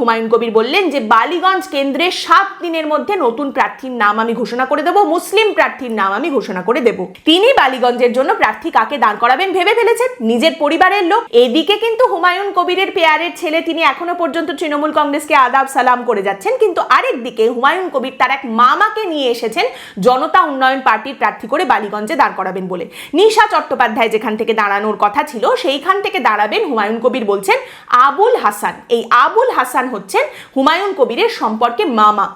হুমায়ুন কবির বললেন যে বালিগঞ্জ কেন্দ্রে 7 দিনের মধ্যে নতুন প্রার্থীর নাম আমি ঘোষণা করে দেব, মুসলিম প্রার্থীর নাম আমি ঘোষণা করে দেব। তিনি বালিগঞ্জের জন্য প্রার্থী কাকে দাঁড় করাবেন ভেবে ফেলেছেন, নিজের পরিবারের লোক। এদিকে কিন্তু হুমায়ুন কবিরের পেয়ারের ছেলে, তিনি এখনো পর্যন্ত তৃণমূল কংগ্রেসকে আদাব সালাম করে যাচ্ছেন, কিন্তু আরেক দিকে হুমায়ুন কবির তার এক মামাকে নিয়ে এসেছেন জনতা উন্নয়ন পার্টির প্রার্থী করে বালিগঞ্জে দাঁড় করাবেন বলে। নিশা চট্টোপাধ্যায় যেখান থেকে দাঁড়ানোর কথা ছিল সেইখান থেকে দাঁড়াবেন হুমায়ুন কবির বলছেন আবুল হাসান। এই আবুল হাসান হচ্ছেন হুমায়ুন কবিরের সম্পর্কে মামা।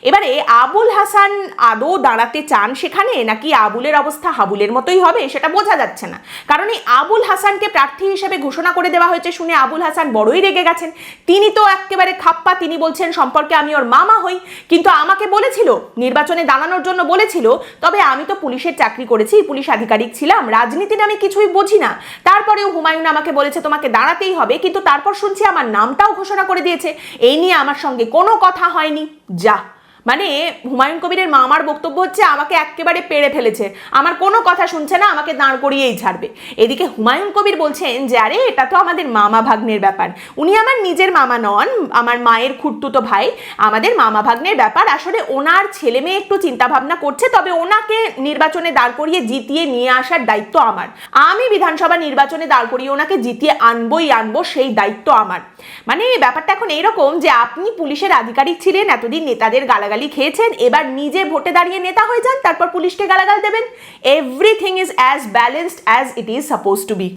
এবারে আবুল হাসান আদৌ দাঁড়াতে চান সেখানে, নাকি আবুলের অবস্থা হাবুলের মতোই হবে সেটা বোঝা যাচ্ছে না। কারণ এই আবুল হাসানকে প্রার্থী হিসেবে ঘোষণা করে দেওয়া হয়েছে শুনে আবুল হাসান বড়ই রেগে গেছেন। তিনি তো একেবারে খাপ্পা, তিনি বলছেন সম্পর্কে আমি ওর মামা হই, কিন্তু আমাকে বলেছিল নির্বাচনে দাঁড়ানোর জন্য বলেছিল, তবে আমি তো পুলিশের চাকরি করেছি, পুলিশ আধিকারিক ছিলাম, রাজনীতির আমি কিছুই বুঝি না। তারপরেও হুমায়ুন আমাকে বলেছে তোমাকে দাঁড়াতেই হবে, কিন্তু তারপর শুনছি আমার নামটাও ঘোষণা করে দিয়েছে, এই নিয়ে আমার সঙ্গে কোনো কথা হয়নি। যা, মানে হুমায়ুন কবিরের মামার বক্তব্য হচ্ছে আমাকে একেবারে পেড়ে ফেলেছে, আমার কোনো কথা শুনছে না, আমাকে দাঁড় করিয়েই ছাড়বে। এদিকে হুমায়ুন কবির বলছেন যে আরে এটা তো আমাদের মামা ভাগ্নের ব্যাপার, উনি আমার নিজের মামা নন, আমার মায়ের খুড়তুতো ভাই, আমাদের মামা ভাগ্নের ব্যাপার। আসলে ওনার ছেলে মেয়ে একটু চিন্তা ভাবনা করছে, তবে ওনাকে নির্বাচনে দাঁড় করিয়ে জিতিয়ে নিয়ে আসার দায়িত্ব আমার। আমি বিধানসভা নির্বাচনে দাঁড় করিয়ে ওনাকে জিতিয়ে আনবো, সেই দায়িত্ব আমার। মানে ব্যাপারটা এখন এইরকম যে আপনি পুলিশের আধিকারিক ছিলেন, এতদিন নেতাদের গালাগালি খেয়েছেন, এবার নিজে ভোটে দাঁড়িয়ে নেতা হয়ে যান, তারপর পুলিশকে গালাগাল দেবেন। Everything is as balanced as it is suppose to B.